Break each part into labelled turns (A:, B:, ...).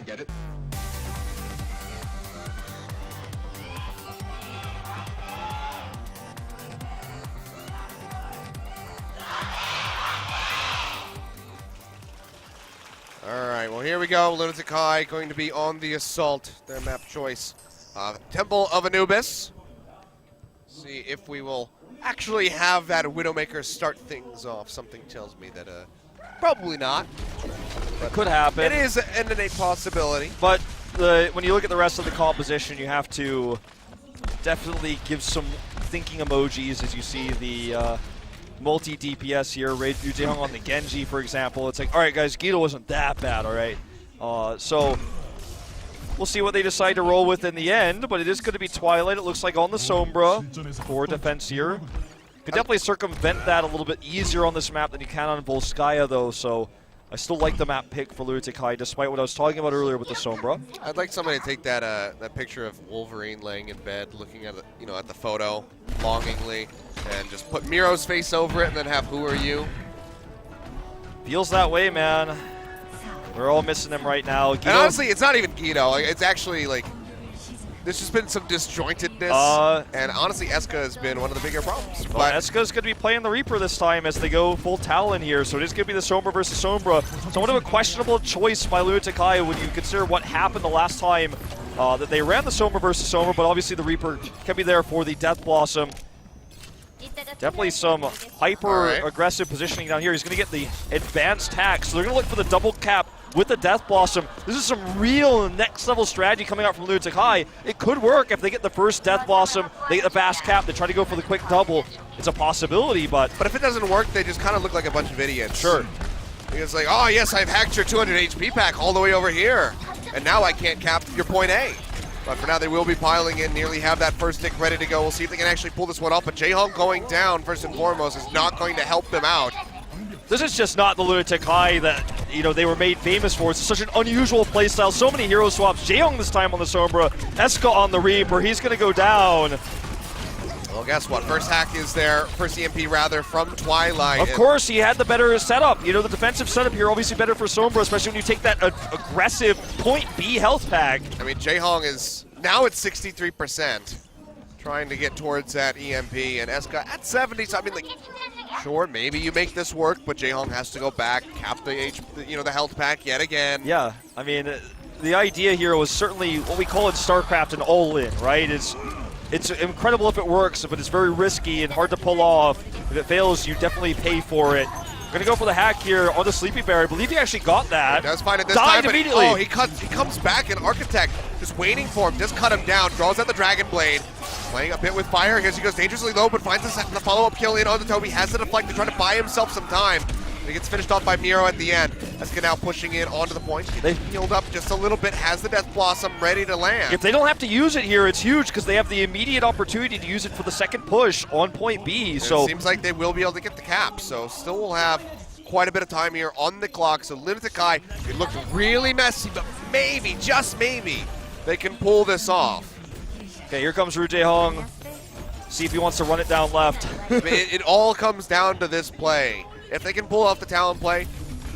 A: get it.
B: Alright, well here we go. Lunatic-Hai going to be on the assault. Their map choice. Temple of Anubis. See if we will actually have that Widowmaker start things off. Something tells me that probably not.
C: It could happen.
B: It is an innate possibility.
C: But when you look at the rest of the composition, you have to definitely give some thinking emojis as you see the multi-DPS here. Raid Ujehong on the Genji, for example. It's like, all right, guys, Guido wasn't that bad, all right? So we'll see what they decide to roll with in the end, but it is going to be Twilight, it looks like, on the Sombra for defense here. Could definitely circumvent that a little bit easier on this map than you can on Volskaya, though, so I still like the map pick for Lunatic-Hai, despite what I was talking about earlier with the Sombra.
B: I'd like somebody to take that that picture of Wolverine laying in bed, looking at the, at the photo longingly, and just put Miro's face over it, and then have "Who are you?"
C: Feels that way, man. We're all missing him right now. Guido,
B: and honestly, it's not even Guido. Like, it's actually like there's just been some disjointedness, and honestly, Eska has been one of the bigger problems.
C: Well,
B: but
C: Eska's going to be playing the Reaper this time as they go full Talon here, so it is going to be the Sombra versus Sombra. Somewhat of a questionable choice by Lunatic-Hai when you consider what happened the last time that they ran the Sombra versus Sombra, but obviously the Reaper can be there for the Death Blossom. Definitely some hyper-aggressive positioning down here. He's going to get the advanced hack, so they're going to look for the double cap with the Death Blossom. This is some real next-level strategy coming out from Lunatic-Hai. It could work if they get the first Death Blossom, they get the fast cap, they try to go for the quick double. It's a possibility, but
B: if it doesn't work, they just kind of look like a bunch of idiots.
C: Sure.
B: It's like, oh yes, I've hacked your 200 HP pack all the way over here, and now I can't cap your point A. But for now, they will be piling in, nearly have that first stick ready to go. We'll see if they can actually pull this one off, but Jehong going down, first and foremost, is not going to help them out.
C: This is just not the Lunatic-Hai that, they were made famous for. It's such an unusual playstyle. So many hero swaps. Jehong this time on the Sombra. Eska on the Reaper. He's going to go down.
B: Well, guess what? First hack is there. First EMP, rather, from Twilight.
C: Of course, he had the better setup. The defensive setup here obviously better for Sombra, especially when you take that aggressive point B health pack.
B: I mean, Jehong is now at 63%. Trying to get towards that EMP, and Eska at 70. So I mean, like, sure, maybe you make this work, but Jehong has to go back, cap the the health pack yet again.
C: Yeah, I mean, the idea here was certainly what we call in StarCraft an all-in, right? It's incredible if it works, but it's very risky and hard to pull off. If it fails, you definitely pay for it. We're gonna go for the hack here on the Sleepy Bear. I believe he actually got that.
B: He does find it this
C: Died
B: time,
C: immediately.
B: He comes back, and Architect just waiting for him, just cut him down, draws out the Dragon Blade. Playing a bit with fire. Here he goes dangerously low, but finds the follow-up kill in on the Toby. Has the deflect to try to buy himself some time. He gets finished off by Miro at the end. Eska now pushing in onto the point. They healed up just a little bit, has the Death Blossom ready to land.
C: If they don't have to use it here, it's huge because they have the immediate opportunity to use it for the second push on point B.
B: And
C: so
B: it seems like they will be able to get the cap. So still will have quite a bit of time here on the clock. So Lunatic-Hai, it looked really messy, but maybe, just maybe, they can pull this off.
C: Okay, here comes Rujehong. See if he wants to run it down left.
B: I mean, it all comes down to this play. If they can pull off the Talon play,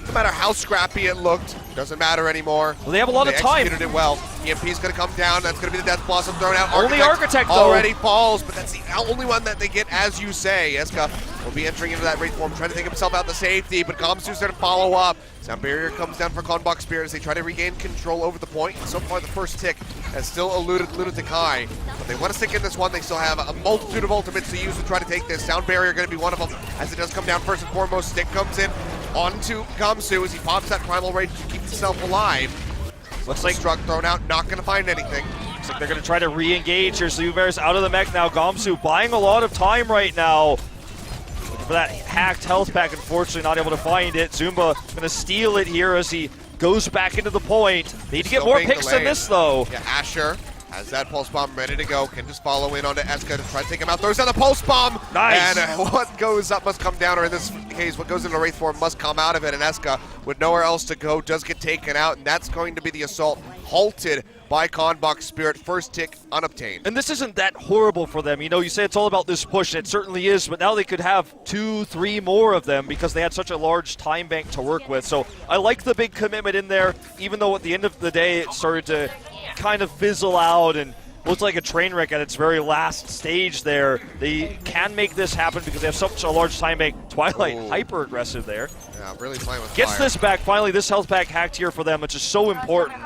B: no matter how scrappy it looked, doesn't matter anymore.
C: Well, they have a lot of time.
B: They executed it well. EMP's going to come down. That's going to be the Death Blossom thrown out.
C: Only Architect, though.
B: Already falls, but that's the only one that they get, as you say. Eska will be entering into that Wraith form, trying to take himself out to safety, but Kongdoo's there to follow up. Sound Barrier comes down for Conbox Spirit as they try to regain control over the point. So far, the first tick has still eluded Lunatic-Hai, but they want to stick in this one. They still have a multitude of ultimates to use to try to take this. Sound Barrier going to be one of them, as it does come down first and foremost. Stick comes in onto Kongdoo as he pops that Primal Rage to keep himself alive. Looks like Struck thrown out, not going to find anything.
C: Looks like they're going to try to re-engage here. Zubair's out of the mech now. Kongdoo buying a lot of time right now. Looking for that hacked health pack, unfortunately not able to find it. Zumba going to steal it here as he goes back into the point. Need to get more picks than this, though.
B: Yeah, Asher has that Pulse Bomb ready to go. Can just follow in onto Eska to try to take him out. Throws down the Pulse Bomb!
C: Nice!
B: And what goes up must come down, or in this case, what goes into Wraith form must come out of it. And Eska, with nowhere else to go, does get taken out. And that's going to be the assault halted by Conbox Spirit. First tick unobtained.
C: And this isn't that horrible for them. You know, you say it's all about this push, and it certainly is, but now they could have 2, 3 more of them because they had such a large time bank to work with. So I like the big commitment in there, even though at the end of the day it started to kind of fizzle out and looked like a train wreck at its very last stage there. They can make this happen because they have such a large time bank. Twilight hyper aggressive there.
B: Yeah, really playing with
C: Gets
B: fire.
C: this back, finally, this health pack hacked here for them, which is so important.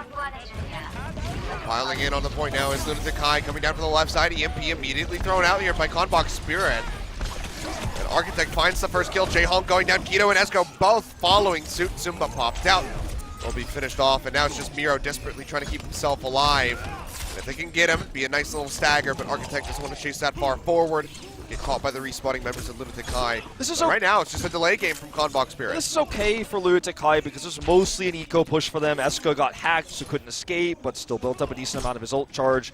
B: Piling in on the point now is Lunatic-Hai coming down from the left side. EMP immediately thrown out here by Conbox Spirit. And Architect finds the first kill. J-Hong going down. Keto and Esco both following suit. Zumba popped out. Will be finished off, and now it's just Miro desperately trying to keep himself alive. And if they can get him, be a nice little stagger, but Architect doesn't want to chase that far forward. Get caught by the respawning members of Lunatic-Hai. Right now, it's just a delay game from Conbox Spirit.
C: This is okay for Lunatic-Hai because this is mostly an eco push for them. Eska got hacked, so couldn't escape, but still built up a decent amount of his ult charge.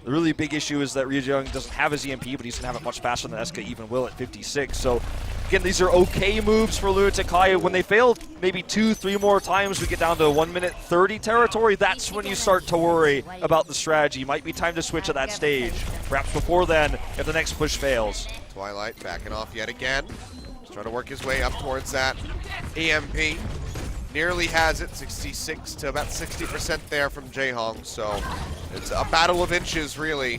C: The really big issue is that Ryujung doesn't have his EMP, but he's going to have it much faster than Eska even will at 56. So, again, these are okay moves for Lunatic-Hai. When they fail maybe 2, 3 more times, we get down to 1 minute 30 territory. That's when you start to worry about the strategy. Might be time to switch at that stage. Perhaps before then, if the next push fails.
B: Twilight backing off yet again. Just trying to work his way up towards that EMP. Nearly has it, 66 to about 60% there from J-Hong. So it's a battle of inches, really,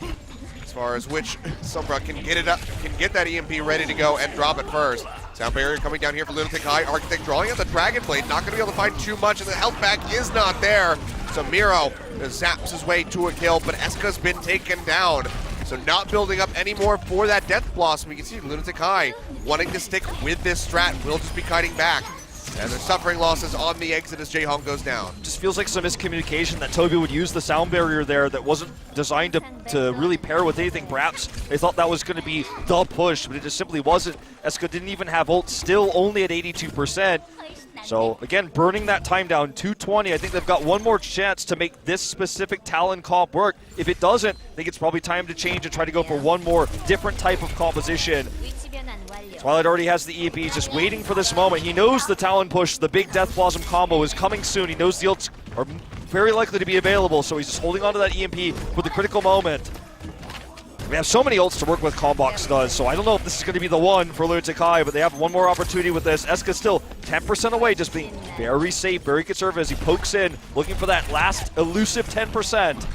B: as far as which Sombra can get it up, can get that EMP ready to go and drop it first. Sound barrier coming down here for Lunatic-Hai. Architect drawing out the Dragon Blade, not going to be able to find too much, and the health pack is not there. So Miro zaps his way to a kill, but Eska's been taken down. So not building up anymore for that Death Blossom. You can see Lunatic-Hai wanting to stick with this strat, will just be kiting back. And they're suffering losses on the exit as J-Hong goes down.
C: Just feels like some miscommunication that Toby would use the sound barrier there that wasn't designed to really pair with anything. Perhaps they thought that was going to be the push, but it just simply wasn't. Eska didn't even have ult, still only at 82%. So, again, burning that time down, 220. I think they've got one more chance to make this specific Talon comp work. If it doesn't, I think it's probably time to change and try to go for one more different type of composition. Twilight already has the EMP, he's just waiting for this moment. He knows the Talon push, the big Death Blossom combo is coming soon. He knows the ults are very likely to be available, so he's just holding on to that EMP for the critical moment. We have so many ults to work with, Conbox does, so I don't know if this is going to be the one for Lunatic-Hai, but they have one more opportunity with this. Eska's still 10% away, just being very safe, very conservative as he pokes in, looking for that last elusive 10%.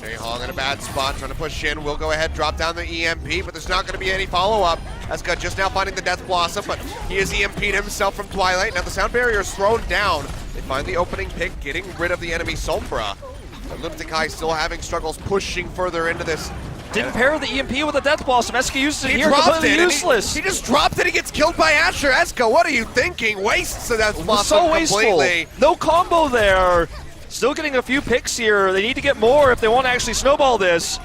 B: J-Hong in a bad spot, trying to push in. Will go ahead, drop down the EMP, but there's not going to be any follow-up. Eska just now finding the Death Blossom, but he has EMP'd himself from Twilight. Now the sound barrier is thrown down. They find the opening pick, getting rid of the enemy Sombra. But Lunatic-Hai still having struggles pushing further into this.
C: Didn't pair the EMP with the Death Blossom. Eska uses it
B: He
C: here,
B: dropped
C: completely
B: it, and
C: useless.
B: He just dropped it, he gets killed by Asher. Eska, what are you thinking? Wastes the Death Blossom
C: So wasteful.
B: completely.
C: No combo there. Still getting a few picks here. They need to get more if they want to actually snowball this.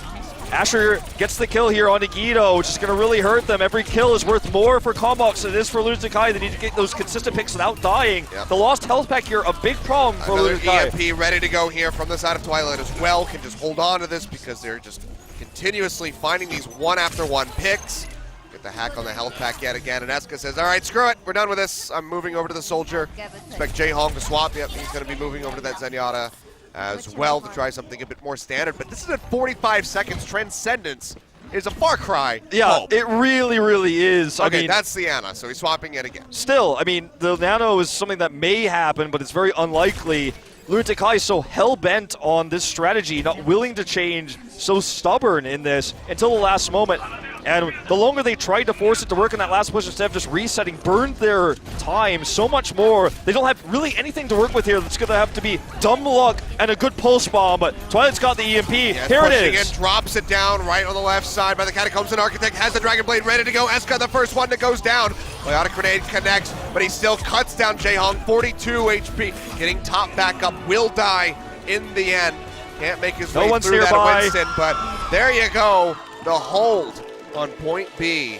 C: Asher gets the kill here on Nagito, which is going to really hurt them. Every kill is worth more for Conbox than it is for Lunatic-Hai. They need to get those consistent picks without dying.
B: Yep.
C: The lost health pack here, a big problem for
B: Another
C: Lunatic-Hai.
B: EMP ready to go here from the side of Twilight as well. Can just hold on to this because they're just continuously finding these one after one picks. Get the hack on the health pack yet again, and Eska says, all right, screw it, we're done with this. I'm moving over to the Soldier. Expect J-Hong to swap. Yep, he's going to be moving over to that Zenyatta as well to try something a bit more standard. But this is at 45 seconds. Transcendence is a far cry.
C: Yeah,
B: home.
C: it really, really is.
B: Okay,
C: I mean,
B: that's the Ana, so he's swapping it again.
C: Still, I mean, the nano is something that may happen, but it's very unlikely. Lunatic-Hai is so hell-bent on this strategy, not willing to change, so stubborn in this until the last moment. And the longer they tried to force it to work in that last push instead of just resetting, burned their time so much more. They don't have really anything to work with here. That's going to have to be dumb luck and a good pulse bomb, but Twilight's got the EMP.
B: Yeah,
C: here it is.
B: In, drops it down right on the left side by the Catacombs, and Architect has the Dragon Blade ready to go. Eska, the first one that goes down. Biotic Grenade connects, but he still cuts down J-Hong, 42 HP. Getting top back up, will die in the end. Can't make his way through that Winston, but there you go. The hold on point B.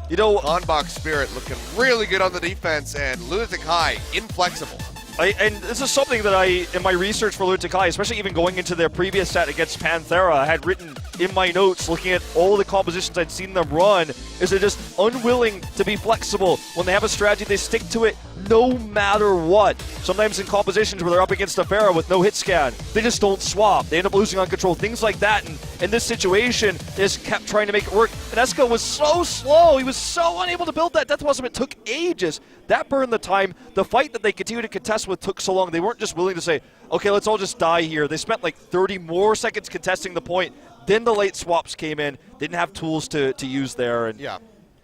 C: You know,
B: Conbox Spirit looking really good on the defense, and Lunatic-Hai inflexible.
C: And this is something that in my research for Lunatic-Hai, especially even going into their previous set against Panthera, I had written in my notes, looking at all the compositions I'd seen them run, is they're just unwilling to be flexible. When they have a strategy, they stick to it no matter what. Sometimes in compositions where they're up against Afreeca with no hit scan, they just don't swap. They end up losing on control, things like that. And in this situation, they just kept trying to make it work. And Eska was so slow. He was so unable to build that Death Blossom. It took ages. That burned the time. The fight that they continued to contest with took so long. They weren't just willing to say, okay, let's all just die here. They spent like 30 more seconds contesting the point. Then the late swaps came in. Didn't have tools to use there. And
B: yeah.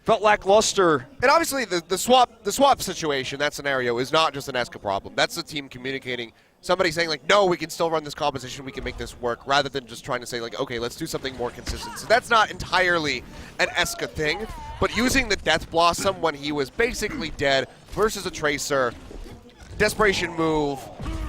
C: Felt lackluster.
B: And obviously the swap situation, that scenario, is not just an Eska problem. That's the team communicating. Somebody saying like, no, we can still run this composition, we can make this work, rather than just trying to say like, okay, let's do something more consistent. So that's not entirely an Eska thing, but using the Death Blossom when he was basically dead versus a Tracer, desperation move,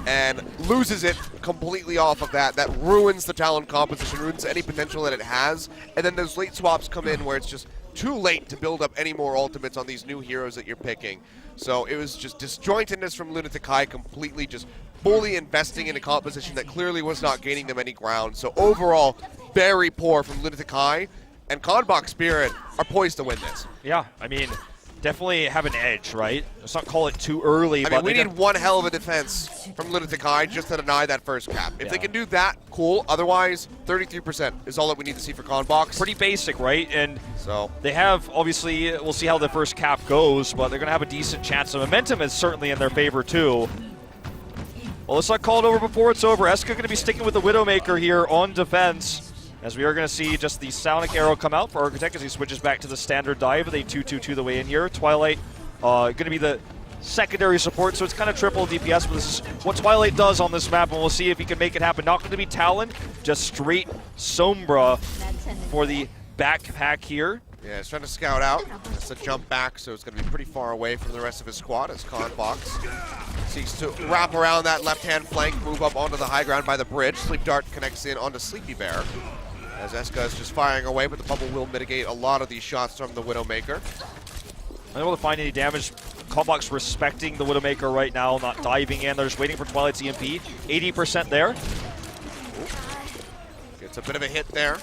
B: and loses it completely off of that. That ruins the Talon composition, ruins any potential that it has, and then those late swaps come in where it's just too late to build up any more ultimates on these new heroes that you're picking. So it was just disjointedness from Lunatic-Hai, completely just fully investing in a composition that clearly was not gaining them any ground. So overall, very poor from Lunatic-Hai, and Conbox Spirit are poised to win this.
C: Yeah, I mean, definitely have an edge, right? Let's not call it too early.
B: I mean, we need one hell of a defense from Lunatic-Hai just to deny that first cap. If they can do that, cool. Otherwise, 33% is all that we need to see for Conbox.
C: Pretty basic, right? And
B: so
C: they have, obviously, we'll see how the first cap goes, but they're going to have a decent chance. The momentum is certainly in their favor, too. Well, let's not call it over before it's over. Eska going to be sticking with the Widowmaker here on defense, as we are going to see just the Sonic Arrow come out for Architect as he switches back to the standard dive. They 2-2-2 the way in here. Twilight going to be the secondary support, so it's kind of triple DPS, but this is what Twilight does on this map, and we'll see if he can make it happen. Not going to be Talon, just straight Sombra for the backpack here.
B: Yeah, he's trying to scout out. It's a jump back, so it's going to be pretty far away from the rest of his squad as Conbox seeks to wrap around that left-hand flank, move up onto the high ground by the bridge. Sleep Dart connects in onto Sleepy Bear, as Eska is just firing away, but the bubble will mitigate a lot of these shots from the Widowmaker.
C: Unable to find any damage. Conbox respecting the Widowmaker right now, not diving in. They're just waiting for Twilight's EMP. 80% there.
B: Gets a bit of a hit there.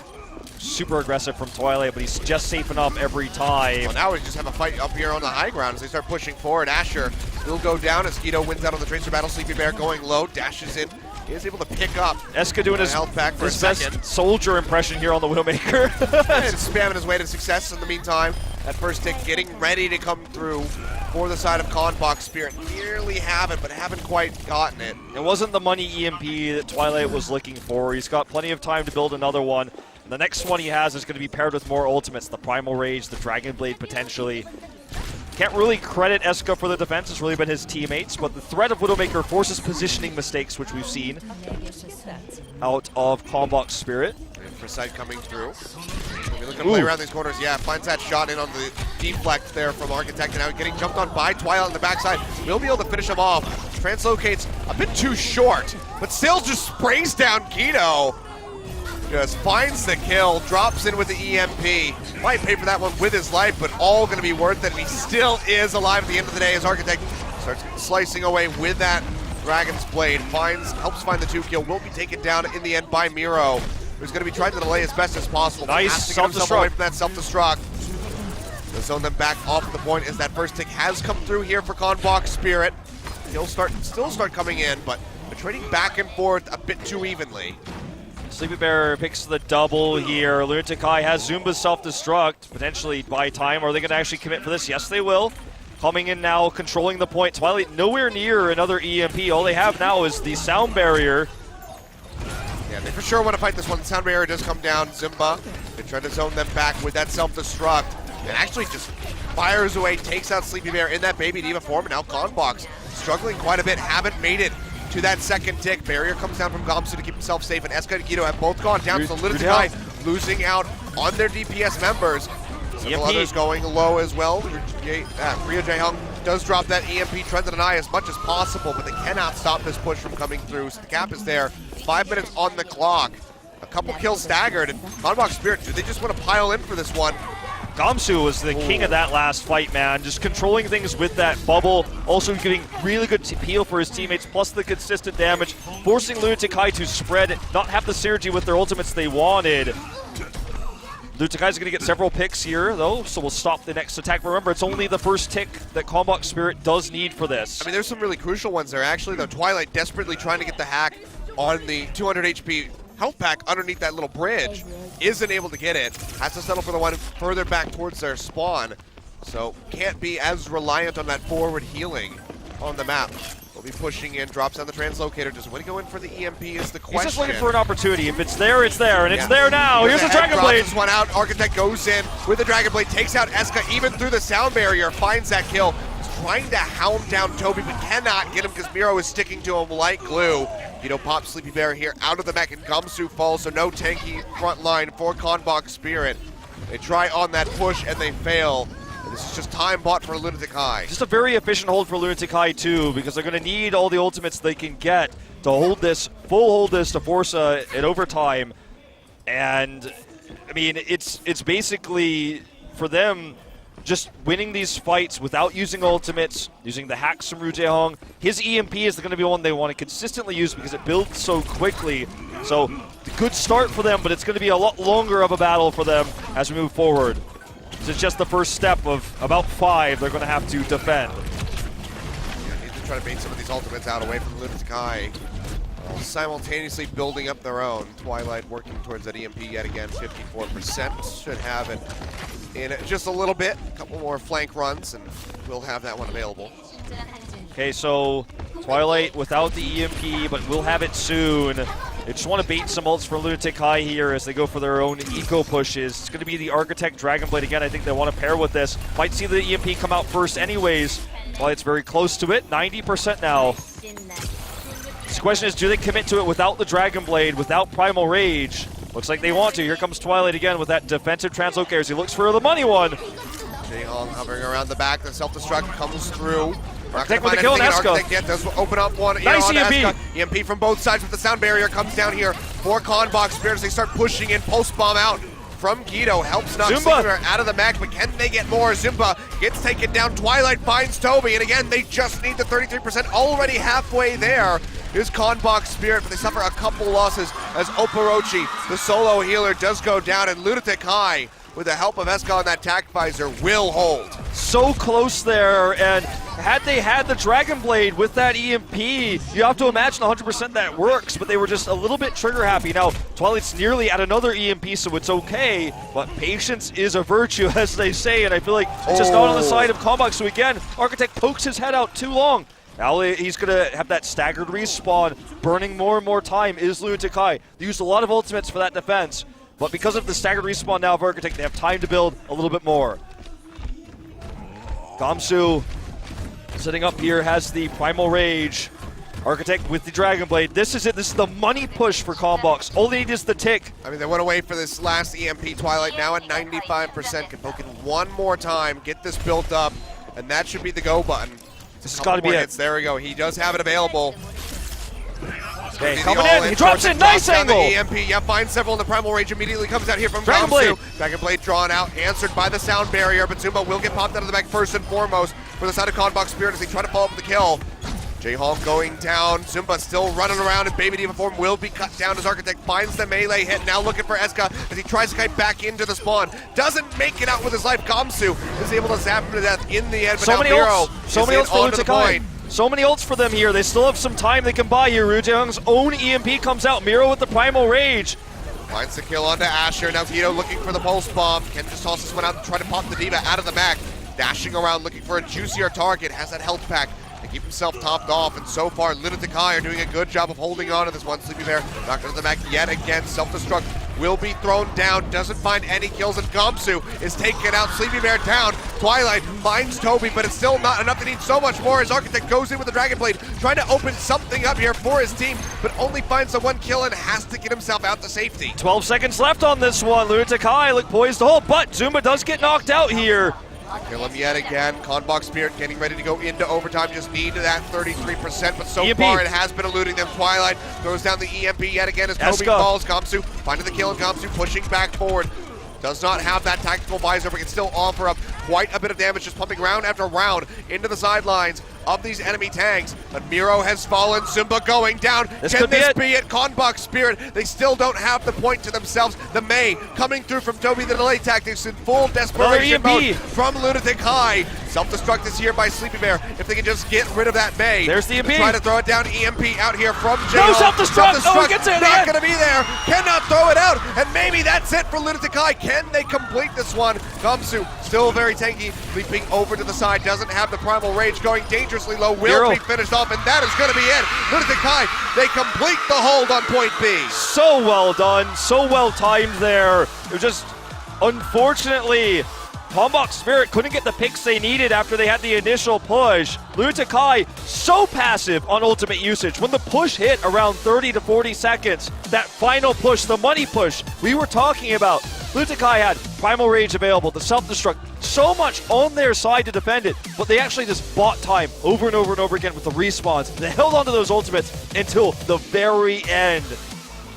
C: Super aggressive from Twilight, but he's just safe enough every time.
B: Well, now we just have a fight up here on the high ground as they start pushing forward. Asher will go down as Guido wins out on the Tracer battle. Sleepy Bear going low, dashes in. He is able to pick up.
C: Eska doing his
B: health back for
C: his
B: a
C: best
B: second.
C: soldier impression here on the Widowmaker.
B: And spamming his way to success in the meantime. That first tick getting ready to come through for the side of Conbox Spirit. Nearly have it, but haven't quite gotten it.
C: It wasn't the money EMP that Twilight was looking for. He's got plenty of time to build another one. And the next one he has is going to be paired with more ultimates. The Primal Rage, the Dragon Blade potentially. Can't really credit Eska for the defense. It's really been his teammates, but the threat of Widowmaker forces positioning mistakes, which we've seen out of Conbox Spirit.
B: Precise coming through. We're looking to play around these corners. Yeah, finds that shot in on the deflect there from Architect, and now getting jumped on by Twilight on the backside. We'll be able to finish him off. Translocates a bit too short, but still just sprays down Guido. Just finds the kill, drops in with the EMP. Might pay for that one with his life, but all going to be worth it. And he still is alive at the end of the day as Architect starts slicing away with that Dragon's Blade. Helps find the 2 kill. Will be taken down in the end by Miro, who's going to be trying to delay as best as possible.
C: Nice
B: has to get himself away
C: self-destruct.
B: from that self-destruct. To zone them back off the point as that first tick has come through here for Conbox Spirit. He'll still start coming in, but they're trading back and forth a bit too evenly.
C: Sleepy Bear picks the double here. Lunatic-Hai has Zumba's self-destruct, potentially buy time. Are they going to actually commit for this? Yes, they will. Coming in now, controlling the point. Twilight nowhere near another EMP. All they have now is the sound barrier.
B: Yeah, they for sure want to fight this one. The sound barrier does come down. Zumba, they try to zone them back with that self-destruct. And actually just fires away, takes out Sleepy Bear in that Baby Diva form. And now Conbox struggling quite a bit, haven't made it to that second tick. Barrier comes down from Gamsu to keep himself safe, and Eska and Guido have both gone down. So Lunatic-Hai losing out on their DPS members. Several others going low as well. Rio Jae-Hung does drop that EMP, trying to deny as much as possible, but they cannot stop this push from coming through. So the cap is there. 5 minutes on the clock. A couple kills staggered, and Conbox Spirit, do they just want to pile in for this one?
C: Gamsu was the king of that last fight, man. Just controlling things with that bubble, also giving really good peel for his teammates, plus the consistent damage, forcing Lunatic-Hai to spread, not have the synergy with their ultimates they wanted. Lunatic-Hai is going to get several picks here, though, so we'll stop the next attack. Remember, it's only the first tick that Conbox Spirit does need for this.
B: I mean, there's some really crucial ones there, actually, though. Twilight desperately trying to get the hack on the 200 HP health pack underneath that little bridge. Isn't able to get it. Has to settle for the one further back towards their spawn. So can't be as reliant on that forward healing on the map. We'll be pushing in, drops down the translocator. Does Winnie go in for the EMP is the question.
C: He's just looking for an opportunity. If it's there, it's there, and it's there now. Here's the Dragon Blade.
B: This one out. Architect goes in with the Dragon Blade, takes out Eska even through the sound barrier, finds that kill. Trying to hound down Toby, but cannot get him because Miro is sticking to him like glue. Pops Sleepy Bear here out of the mech, and Gamsu falls, so no tanky front line for Conbox Spirit. They try on that push, and they fail. And this is just time bought for Lunatic-Hai.
C: Just a very efficient hold for Lunatic-Hai, too, because they're going to need all the ultimates they can get to hold this, hold this to force an overtime. And, I mean, it's basically, for them, just winning these fights without using ultimates, using the hacks from Rujehong. His EMP is going to be one they want to consistently use because it builds so quickly. So, good start for them, but it's going to be a lot longer of a battle for them as we move forward. This is just the first step of about 5 they're going to have to defend.
B: Yeah, need to try to bait some of these ultimates out away from Lunatic-Hai. Simultaneously building up their own. Twilight working towards that EMP yet again, 54%. Should have it in just a little bit. A couple more flank runs, and we'll have that one available.
C: Okay, so Twilight without the EMP, but we'll have it soon. They just want to bait some ults for Lunatic-Hai here as they go for their own eco pushes. It's going to be the Architect Dragon Blade again. I think they want to pair with this. Might see the EMP come out first anyways. Twilight's very close to it, 90% now. The question is, do they commit to it without the Dragon Blade, without Primal Rage? Looks like they want to. Here comes Twilight again with that defensive translocator as he looks for the money one.
B: Jehong hovering around the back. The self-destruct comes through.
C: Architect with the kill on Eska.
B: Architect yet does open up one
C: nice
B: on
C: EMP.
B: Eska. EMP from both sides with the sound barrier comes down here for Conbox Spirit as they start pushing in. Pulse bomb out from Guido. Helps knock Zumba out of the mech, but can they get more? Zumba gets taken down. Twilight finds Toby, and again, they just need the 33%. Already halfway there is Conbox Spirit, but they suffer a couple losses as Oporochi, the solo healer, does go down, and Lunatic-Hai, with the help of Eska on that tac visor, will hold.
C: So close there, and had they had the Dragon Blade with that EMP, you have to imagine 100% that works, but they were just a little bit trigger happy. Now, Twilight's nearly at another EMP, so it's okay, but patience is a virtue, as they say, and I feel like it's just not on the side of Conbox. So again, Architect pokes his head out too long. Now he's going to have that staggered respawn, burning more and more time is Lunatic-Hai. They used a lot of ultimates for that defense, but because of the staggered respawn now of Architect, they have time to build a little bit more. Gamsu sitting up here has the Primal Rage. Architect with the Dragon Blade. This is it. This is the money push for Conbox. All they need is the tick.
B: I mean, they went away for this last EMP. Twilight now at 95%. Can poke it one more time, get this built up, and that should be the go button.
C: This has got to be it.
B: There we go. He does have it available.
C: Okay, coming in. He drops in. Nice angle.
B: The EMP. Yeah, finds several, and the Primal Rage immediately comes out here from
C: Dragon Blade.
B: Dragon Blade drawn out, answered by the sound barrier, but Zumba will get popped out of the back first and foremost for the side of Conbox Spirit as they try to follow up with the kill. Jehong going down. Zumba still running around, and Baby Diva form will be cut down as Architect finds the melee hit. Now looking for Eska as he tries to kite back into the spawn. Doesn't make it out with his life. Gamsu is able to zap him to death in the end, but now Miro
C: so many ults for Lunatic-Hai. So many ults for them here. They still have some time they can buy here. Rujehong's own EMP comes out. Miro with the Primal Rage.
B: Finds the kill onto Asher. Now Guido looking for the pulse bomb. Can just toss this one out and try to pop the Diva out of the back. Dashing around looking for a juicier target. Has that health pack to keep himself topped off. And so far, Lunatic-Hai are doing a good job of holding on to this one. Sleepy Bear knocked into the back yet again. Self-destruct will be thrown down. Doesn't find any kills, and Gamsu is taken out. Sleepy Bear down. Twilight finds Toby, but it's still not enough. They need so much more as Architect goes in with the Dragon Blade, trying to open something up here for his team, but only finds the one kill and has to get himself out to safety.
C: 12 seconds left on this one. Lunatic-Hai look poised to hold, but Zumba does get knocked out here.
B: Kill him yet again. Conbox Spirit getting ready to go into overtime. Just need that 33%, but so
C: EMP.
B: far it has been eluding them. Twilight throws down the EMP yet again as Toby falls. Gamsu finding the kill, and Gamsu pushing back forward. Does not have that tactical visor, but can still offer up quite a bit of damage, just pumping round after round into the sidelines of these enemy tanks. But Miro has fallen, Zumba going down. Can this be it? Conbox Spirit, they still don't have the point to themselves. The May coming through from Toby, the delay tactics in full desperation mode from Lunatic-Hai. Self-destruct is here by Sleepy Bear. If they can just get rid of that May.
C: There's the EMP.
B: Try to throw it down. EMP out here from J.
C: No self-destruct. Oh, he gets it.
B: Not going to be there. Cannot throw it out. And maybe that's it for Lunatic-Hai. Can they complete this one? Kongdoo still very tanky. Leaping over to the side. Doesn't have the Primal Rage. Going dangerously low. Will be finished off. And that is going to be it. Lunatic-Hai, they complete the hold on point B.
C: So well done. So well timed there. It was just, unfortunately, Conbox Spirit couldn't get the picks they needed after they had the initial push. Lunatic-Hai so passive on ultimate usage. When the push hit around 30 to 40 seconds, that final push, the money push we were talking about, Lunatic-Hai had Primal Rage available, the self-destruct, so much on their side to defend it, but they actually just bought time over and over and over again with the respawns. They held onto those ultimates until the very end.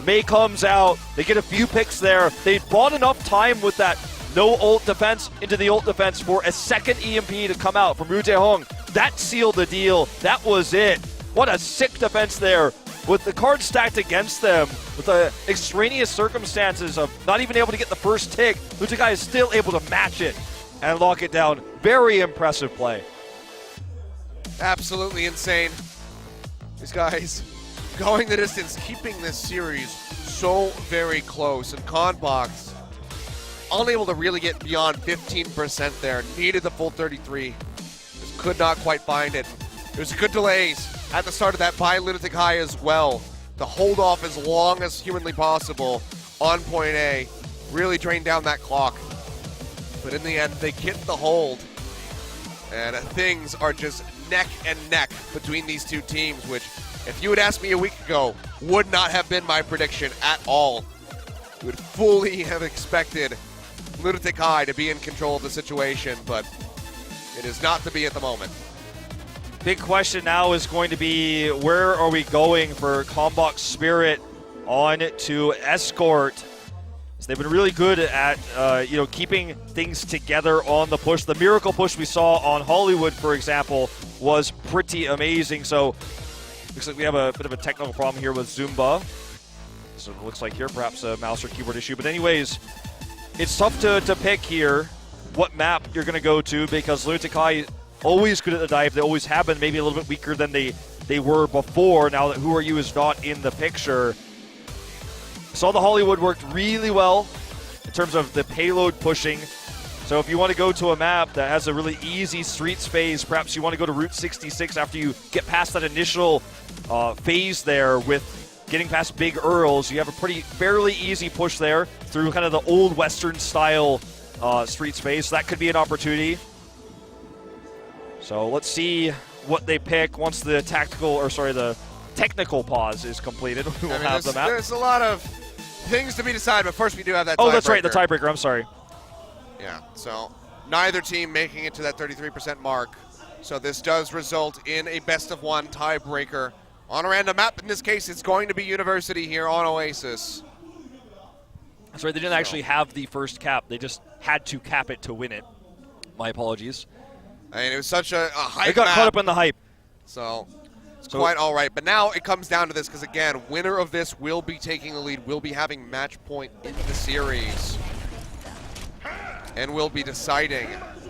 C: May comes out, they get a few picks there. They bought enough time with that no ult defense into the ult defense for a second EMP to come out from Ru Tae-hong. That sealed the deal. That was it. What a sick defense there. With the cards stacked against them, with the extraneous circumstances of not even able to get the first tick, Lunatic-Hai is still able to match it and lock it down. Very impressive play.
B: Absolutely insane. These guys going the distance, keeping this series so very close. And Conbox unable to really get beyond 15% there. Needed the full 33. Just could not quite find it. There's good delays at the start of that by Lunatic-Hai as well. To hold off as long as humanly possible on point A. Really drain down that clock. But in the end, they get the hold. And things are just neck and neck between these two teams, which, if you had asked me a week ago, would not have been my prediction at all. We would fully have expected Lunatic-Hai to be in control of the situation, but it is not to be at the moment.
C: Big question now is going to be, where are we going for Conbox Spirit on to Escort? So they've been really good at keeping things together on the push. The miracle push we saw on Hollywood, for example, was pretty amazing. So looks like we have a bit of a technical problem here with Zumba. So it looks like here perhaps a mouse or keyboard issue. But anyways, it's tough to pick here what map you're going to go to, because Lunatic-Hai always good at the dive. They always have been, maybe a little bit weaker than they were before, now that Who Are You is not in the picture. Saw the Hollywood worked really well in terms of the payload pushing. So if you want to go to a map that has a really easy streets phase, perhaps you want to go to Route 66 after you get past that initial phase there with getting past Big Earls. You have a fairly easy push there through kind of the old Western style streets phase. So that could be an opportunity. So let's see what they pick once the technical pause is completed. We will have the map.
B: There's a lot of things to be decided, but first we do have that
C: tiebreaker. That's right, the tiebreaker. I'm sorry.
B: Yeah, so neither team making it to that 33% mark. So this does result in a best-of-one tiebreaker on a random map. In this case, it's going to be University here on Oasis.
C: That's right, they didn't actually have the first cap. They just had to cap it to win it. My apologies.
B: I mean, it was such a hype
C: They got
B: map,
C: caught up in the hype.
B: So it's quite all right. But now it comes down to this, because again, winner of this will be taking the lead, will be having match point in the series, and will be deciding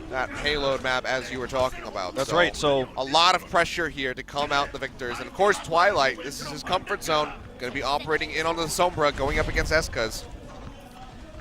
B: that payload map as you were talking about.
C: That's right. So
B: a lot of pressure here to come out the victors. And of course, Twilight, this is his comfort zone, going to be operating in onto the Sombra, going up against Eskas.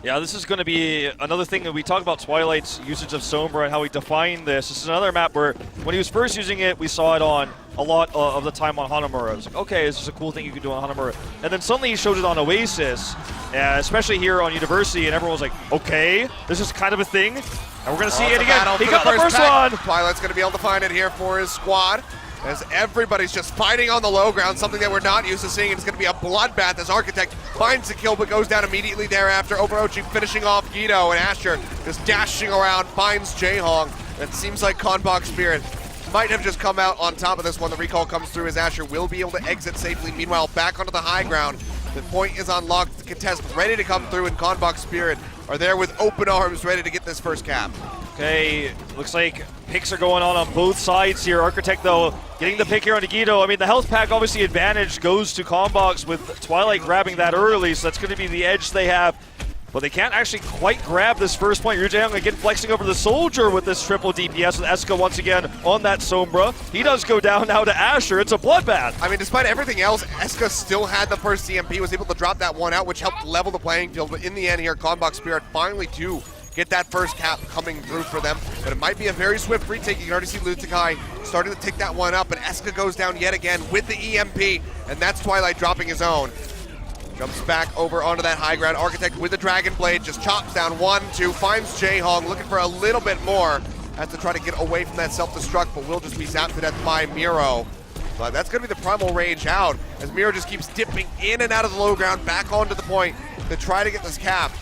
C: Yeah, this is going to be another thing that we talk about Twilight's usage of Sombra and how he defined this. This is another map where when he was first using it, we saw it on a lot of the time on Hanamura. It was like, okay, this is a cool thing you can do on Hanamura. And then suddenly he showed it on Oasis, especially here on University, and everyone was like, okay, this is kind of a thing. And we're going to see it again. He got the first one.
B: Twilight's going to be able to find it here for his squad, as everybody's just fighting on the low ground, something that we're not used to seeing. It's going to be a bloodbath as Architect finds the kill but goes down immediately thereafter. Overwatch finishing off Guido, and Asher just dashing around, finds Jaehong. It seems like Conbox Spirit might have just come out on top of this one. The recall comes through as Asher will be able to exit safely. Meanwhile, back onto the high ground. The point is unlocked. The contest ready to come through, and Conbox Spirit are there with open arms ready to get this first cap.
C: Okay, looks like picks are going on both sides here. Architect, though, getting the pick here on Nagito. I mean, the health pack, obviously, advantage goes to Conbox with Twilight grabbing that early, so that's going to be the edge they have. But they can't actually quite grab this first point. Rujang again flexing over the Soldier with this triple DPS with Eska once again on that Sombra. He does go down now to Asher. It's a bloodbath.
B: I mean, despite everything else, Eska still had the first CMP, was able to drop that one out, which helped level the playing field. But in the end here, Conbox Spirit finally do get that first cap coming through for them. But it might be a very swift retake. You can already see Lunatic-Hai starting to tick that one up, but Eska goes down yet again with the EMP, and that's Twilight dropping his own. Jumps back over onto that high ground. Architect with the Dragon Blade just chops down 1, 2, finds Jaehong, looking for a little bit more. Has to try to get away from that self-destruct, but will just be zapped to death by Miro. But that's going to be the Primal Rage out, as Miro just keeps dipping in and out of the low ground, back onto the point to try to get this cap.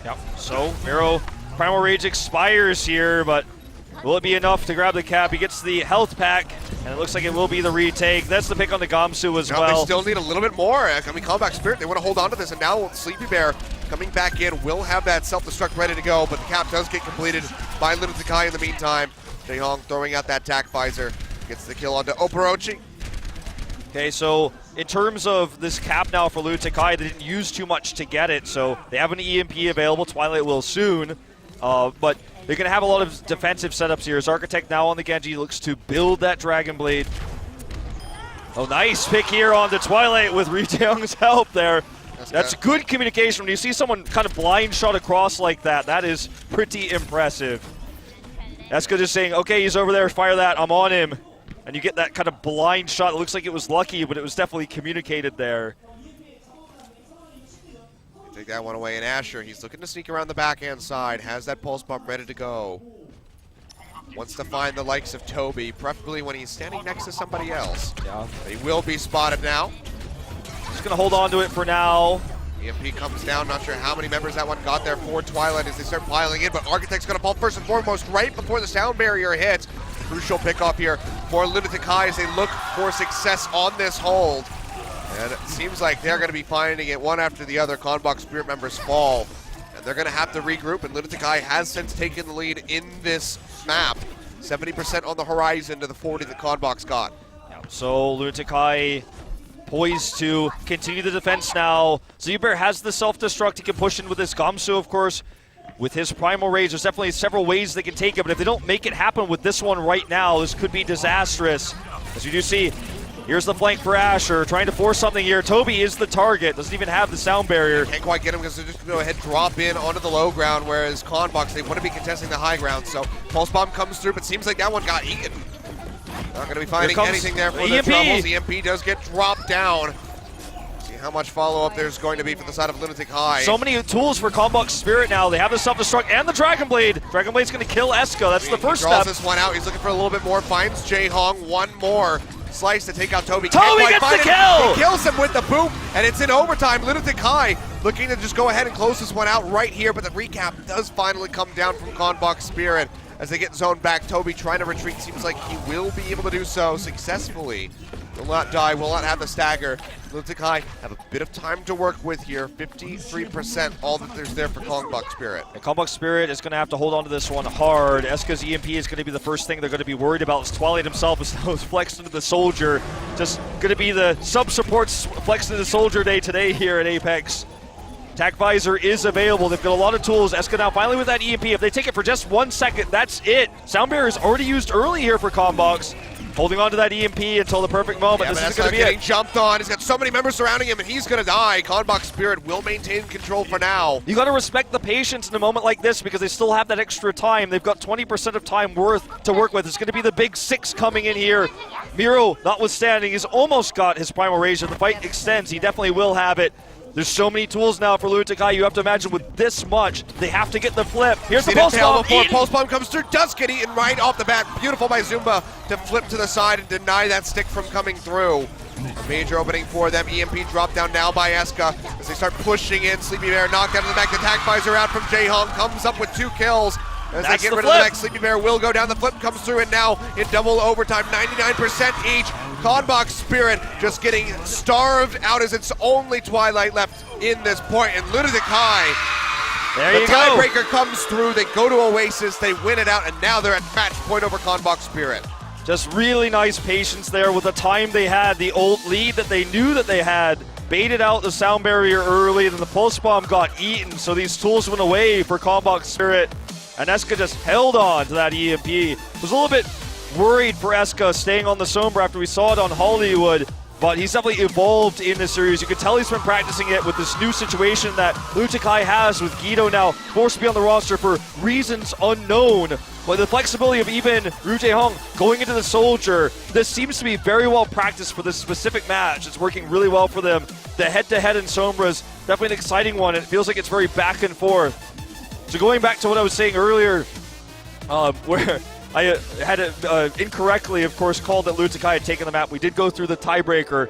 C: Yep, so Miro, Primal Rage expires here, but will it be enough to grab the cap? He gets the health pack, and it looks like it will be the retake. That's the pick on the Gamsu as well.
B: They still need a little bit more. I mean, Conbox Spirit, they want to hold on to this, and now Sleepy Bear coming back in will have that self-destruct ready to go, but the cap does get completed by Lunatic-Hai in the meantime. Jaehong throwing out that tack visor, gets the kill onto Oporochi.
C: Okay, so in terms of this cap now for Lunatic-Hai, they didn't use too much to get it, so they have an EMP available. Twilight will soon, but they're going to have a lot of defensive setups here. As Architect now on the Genji looks to build that Dragon Blade. Oh, nice pick here on the Twilight with Ryujang's help there. That's good communication. When you see someone kind of blind shot across like that, that is pretty impressive. That's good just saying, okay, he's over there, fire that, I'm on him. And you get that kind of blind shot. It looks like it was lucky, but it was definitely communicated there.
B: Take that one away, and Asher, he's looking to sneak around the backhand side, has that pulse bomb ready to go. Wants to find the likes of Toby, preferably when he's standing next to somebody else.
C: Yeah.
B: But he will be spotted now.
C: Just gonna hold on to it for now.
B: EMP comes down, not sure how many members that one got there for Twilight as they start piling in, but Architect's gonna fall first and foremost right before the sound barrier hits. Crucial pickoff here for Lunatic-Hai as they look for success on this hold. And it seems like they're gonna be finding it one after the other. Conbox Spirit members fall, and they're gonna have to regroup, and Lunatic-Hai has since taken the lead in this map. 70% on the horizon to the 40 that Conbox got.
C: Yeah, so Lunatic-Hai poised to continue the defense now. Zebear has the self-destruct. He can push in with his Gamsu, of course. With his Primal Rage, there's definitely several ways they can take it, but if they don't make it happen with this one right now, this could be disastrous. As you do see, here's the flank for Asher, trying to force something here. Toby is the target, doesn't even have the sound barrier.
B: Can't quite get him because they're just going to go ahead and drop in onto the low ground, whereas Conbox, they want to be contesting the high ground. So Pulse Bomb comes through, but seems like that one got eaten. Not going to be finding anything there for the troubles. EMP does get dropped down. See how much follow-up there's going to be for the side of Lunatic-Hai.
C: So many tools for Conbox Spirit now. They have the self-destruct and the Dragon Blade. Dragon Blade's going to kill Eska. That's the first step.
B: Draws this one out. He's looking for a little bit more. Finds Jaehong. One more slice to take out Toby.
C: Toby gets the kill!
B: He kills him with the boom, and it's in overtime. Lunatic-Hai looking to just go ahead and close this one out right here, but the recap does finally come down from Conbox Spirit as they get zoned back. Toby trying to retreat. Seems like he will be able to do so successfully. Will not die, will not have the stagger. Lunatic-Hai have a bit of time to work with here. 53% all that there's there for Conbox Spirit.
C: And Conbox Spirit is going to have to hold on to this one hard. Eska's EMP is going to be the first thing they're going to be worried about. Twilight himself is flexed into the Soldier. Just going to be the sub-supports flexed into Soldier Day today here at Apex. Tac Visor is available. They've got a lot of tools. Eska now finally with that EMP. If they take it for just 1 second, that's it. Sound barrier is already used early here for Conbox. Holding on to that EMP until the perfect moment.
B: Yeah,
C: this is going to be
B: getting jumped on. He's got so many members surrounding him, and he's going to die. Conbox Spirit will maintain control for now.
C: You got to respect the patience in a moment like this because they still have that extra time. They've got 20% of time worth to work with. It's going to be the big 6 coming in here. Miro, notwithstanding, he's almost got his Primal Rage. If the fight extends, he definitely will have it. There's so many tools now for Lunatic-Hai. You have to imagine with this much, they have to get the flip. Here's the Pulse Bomb.
B: Pulse Bomb comes through, does get eaten right off the bat. Beautiful by Zumba to flip to the side and deny that stick from coming through. A major opening for them. EMP dropped down now by Eska as they start pushing in. Sleepy Bear knocked out of the back. The Tac Visor out from Jaehong. Comes up with 2 kills. As they get rid of the next, Sleepy Bear will go down. The flip comes through, and now in double overtime, 99% each. Conbox Spirit just getting starved out as it's only Twilight left in this point, and Lunatic-Hai
C: There you
B: The
C: go.
B: tiebreaker comes through. They go to Oasis. They win it out, and now they're at match point over Conbox Spirit.
C: Just really nice patience there with the time they had, the old lead that they knew that they had. Baited out the sound barrier early, then the pulse bomb got eaten, so these tools went away for Conbox Spirit. And Eska just held on to that EMP. Was a little bit worried for Eska staying on the Sombra after we saw it on Hollywood, but he's definitely evolved in this series. You can tell he's been practicing it with this new situation that Lunatic-Hai has with Guido now forced to be on the roster for reasons unknown. But the flexibility of even Ru Jae-hong going into the Soldier, this seems to be very well practiced for this specific match. It's working really well for them. The head-to-head in Sombra is definitely an exciting one, and it feels like it's very back and forth. So going back to what I was saying earlier, where I had it incorrectly, of course, called that Lunatic-Hai had taken the map. We did go through the tiebreaker.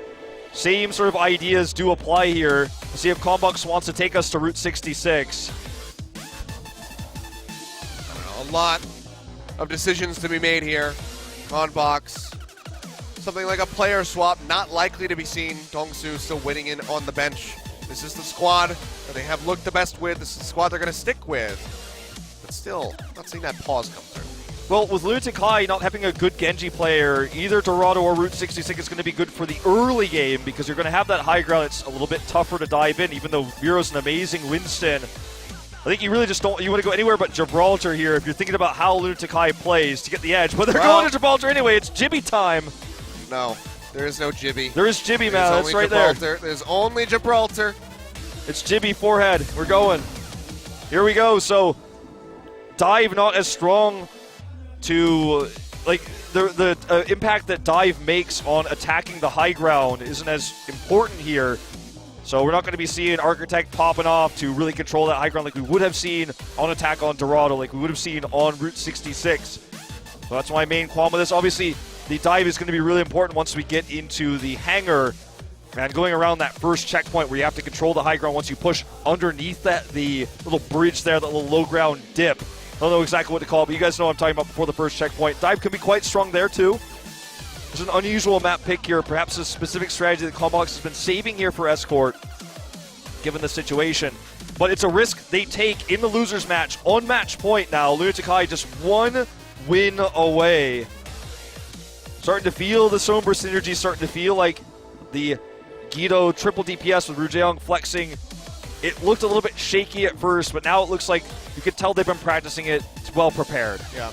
C: Same sort of ideas do apply here. We'll see if Conbox wants to take us to Route 66.
B: A lot of decisions to be made here. Conbox, something like a player swap, not likely to be seen. Dongsu still waiting in on the bench. This is the squad that they have looked the best with. This is the squad they're going to stick with. But still, not seeing that pause come through.
C: Well, with Lunatic-Hai not having a good Genji player, either Dorado or Route 66 is going to be good for the early game because you're going to have that high ground. It's a little bit tougher to dive in, even though Vero's an amazing Winston. I think you really just don't, you want to go anywhere but Gibraltar here if you're thinking about how Lunatic-Hai plays to get the edge. But they're going to Gibraltar anyway. It's Jibby time.
B: No, there is no Jibby.
C: There is Jibby, man. That's right there.
B: There's only Gibraltar.
C: It's Jibby forehead. We're going. Here we go. So, dive not as strong to, like, the impact that dive makes on attacking the high ground isn't as important here. So we're not going to be seeing Architect popping off to really control that high ground like we would have seen on Attack on Dorado, like we would have seen on Route 66. So that's my main qualm with this. Obviously, the dive is going to be really important once we get into the hangar and going around that first checkpoint where you have to control the high ground once you push underneath that, the little bridge there, that little low ground dip. I don't know exactly what to call it, but you guys know what I'm talking about before the first checkpoint. Dive can be quite strong there too. There's an unusual map pick here, perhaps a specific strategy that Conbox has been saving here for Escort, given the situation. But it's a risk they take in the losers match on match point now. Lunatic-Hai just one win away. Starting to feel the Sombra synergy, starting to feel like the Guido triple DPS with Ru Jae-Hong flexing. It looked a little bit shaky at first, but now it looks like you can tell they've been practicing it. It's well prepared.
B: Yeah.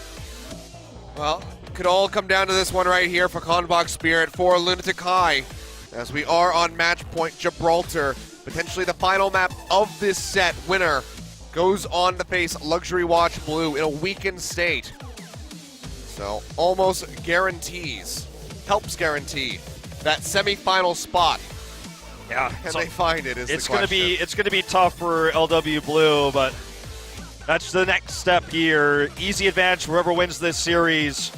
B: Well, could all come down to this one right here for Conbox Spirit for Lunatic-Hai, as we are on match point Gibraltar. Potentially the final map of this set. Winner goes on to face Luxury Watch Blue in a weakened state. So almost helps guarantee that semi-final spot.
C: Yeah.
B: Can they find it is the question.
C: It's gonna be tough for LW Blue, but that's the next step here. Easy advantage for whoever wins this series.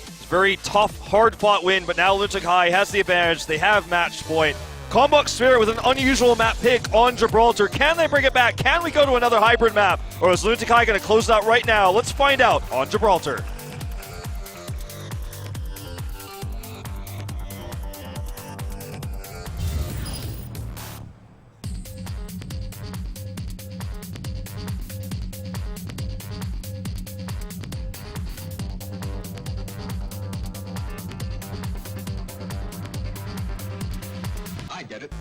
C: It's a very tough, hard-fought win, but now Lunatic-Hai has the advantage. They have match point. Conbox Spirit with an unusual map pick on Gibraltar. Can they bring it back? Can we go to another hybrid map? Or is Lunatic-Hai going to close it out right now? Let's find out on Gibraltar.
A: Get it.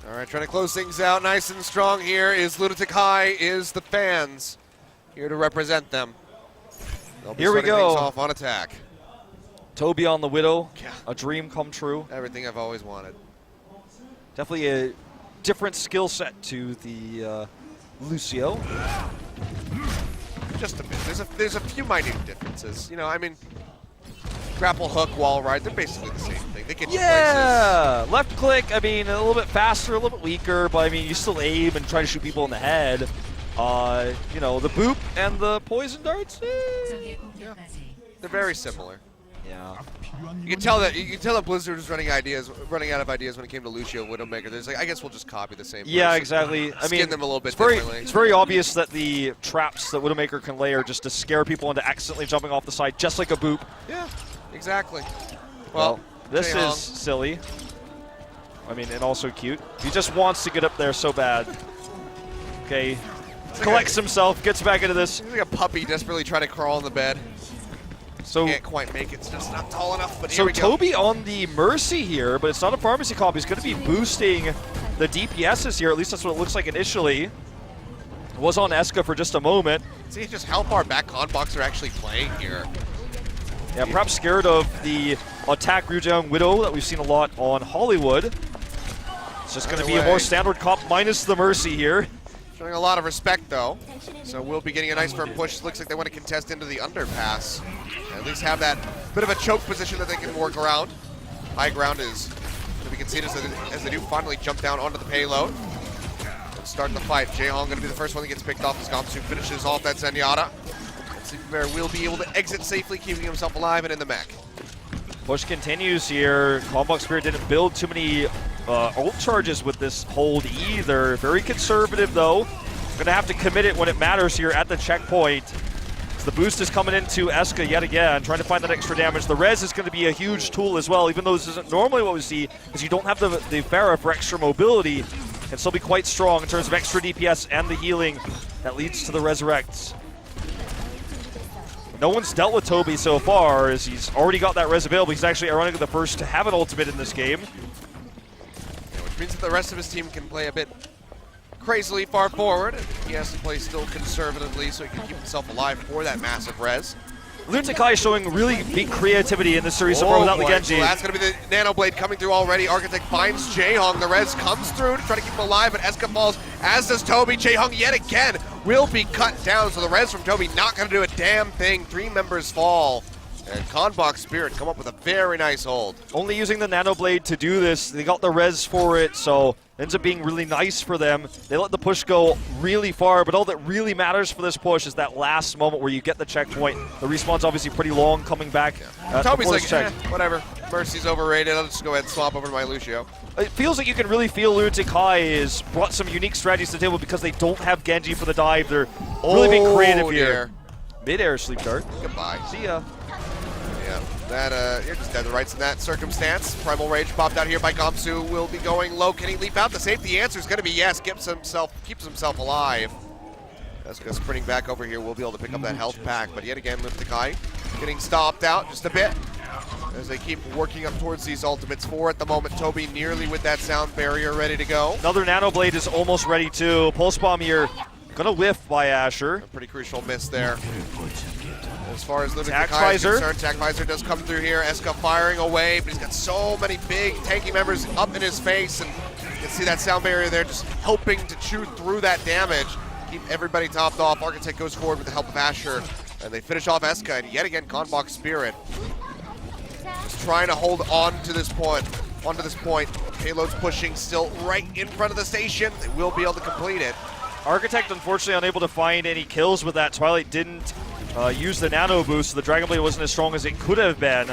B: All right, trying to close things out nice and strong here is Lunatic-Hai, is the fans here to represent them. They'll be
C: here we go.
B: Things off on attack.
C: Toby on the Widow,
B: Yeah.
C: a dream come true.
B: Everything I've always wanted.
C: Definitely a different skill set to the Lucio.
B: Just a bit. There's a few minute differences. You know, I mean, grapple hook, wall ride, they're basically the same thing. They get you places.
C: Left click, I mean, a little bit faster, a little bit weaker, but I mean, you still aim and try to shoot people in the head. You know, the boop and the poison darts,
B: Yeah. They're very similar.
C: Yeah.
B: You can tell that Blizzard was running out of ideas when it came to Lucio Widowmaker. There's like, I guess we'll just copy the same.
C: Yeah,
B: person.
C: exactly. I
B: Skin
C: mean,
B: them a little bit
C: differently. It's very obvious that the traps that Widowmaker can lay are just to scare people into accidentally jumping off the side, just like a boop.
B: Yeah, exactly.
C: Well, this
B: Jaehong.
C: is silly. I mean, and also cute. He just wants to get up there so bad. Okay, collects himself, gets back into this.
B: He's like a puppy desperately trying to crawl in the bed.
C: So
B: can't quite make it. It's just not tall enough. But
C: so
B: here we go.
C: Toby on the Mercy here, but it's not a pharmacy comp. He's going to be boosting the DPSs here. At least that's what it looks like initially. Was on Eska for just a moment.
B: See just how far back Conbox are actually playing here.
C: Yeah, perhaps scared of the attack Ryujang Widow that we've seen a lot on Hollywood. It's just going to be a more standard comp minus the Mercy here.
B: Showing a lot of respect though. So we'll be getting a nice firm push. Looks like they want to contest into the underpass. At least have that bit of a choke position that they can work around. High ground is to be conceded as they do finally jump down onto the payload. And starting the fight. Jaehong going to be the first one that gets picked off as Gamsu finishes off that Zenyatta. Sleeping will be able to exit safely, keeping himself alive and in the mech.
C: Push continues here. Conbox Spirit didn't build too many ult charges with this hold either. Very conservative though. Gonna have to commit it when it matters here at the checkpoint. So the boost is coming into Eska yet again, trying to find that extra damage. The res is going to be a huge tool as well, even though this isn't normally what we see, is you don't have the Pharah for extra mobility. Can still be quite strong in terms of extra DPS and the healing that leads to the resurrects. No one's dealt with Toby so far, as he's already got that res available. He's actually ironically the first to have an ultimate in this game.
B: Yeah, which means that the rest of his team can play a bit crazily far forward. He has to play still conservatively so he can keep himself alive for that massive res.
C: Lunatic-Hai showing really big creativity in this series so far without the Genji.
B: So that's going to be the Nano Blade coming through already. Architect finds Jaehong. The res comes through to try to keep him alive, but Eska falls, as does Toby. Jaehong yet again will be cut down, so the res from Toby not going to do a damn thing. 3 members fall. And Conbox Spirit come up with a very nice hold.
C: Only using the Nano Blade to do this. They got the res for it, so ends up being really nice for them. They let the push go really far, but all that really matters for this push is that last moment where you get the checkpoint. The respawn's obviously pretty long coming back.
B: Toby's like, whatever. Mercy's overrated. I'll just go ahead and swap over to my Lucio.
C: It feels like you can really feel Lunatic-Hai has brought some unique strategies to the table because they don't have Genji for the dive. They're really being creative here. Mid-air sleep dart.
B: Goodbye.
C: See ya.
B: Yeah, that, you're just dead to rights in that circumstance. Primal Rage popped out here by Gamsu. Will be going low. Can he leap out? The safety answer is going to be yes. Keeps himself alive. Eska sprinting back over here. We'll be able to pick up that health pack. But yet again, Lunatic-Hai getting stopped out just a bit as they keep working up towards these ultimates. 4 at the moment. Toby nearly with that sound barrier ready to go.
C: Another Nano Blade is almost ready too. Pulse Bomb here. Gonna whiff by Asher.
B: A pretty crucial miss there. As far as Lunatic-Hai is concerned, Tac Visor does come through here. Eska firing away, but he's got so many big tanky members up in his face, and you can see that sound barrier there just helping to chew through that damage. Keep everybody topped off. Architect goes forward with the help of Asher, and they finish off Eska, and yet again, Conbox Spirit just trying to hold on to this point. Payload's pushing still right in front of the station. They will be able to complete it.
C: Architect unfortunately unable to find any kills with that. Twilight didn't use the nano boost, so the Dragon Blade wasn't as strong as it could have been.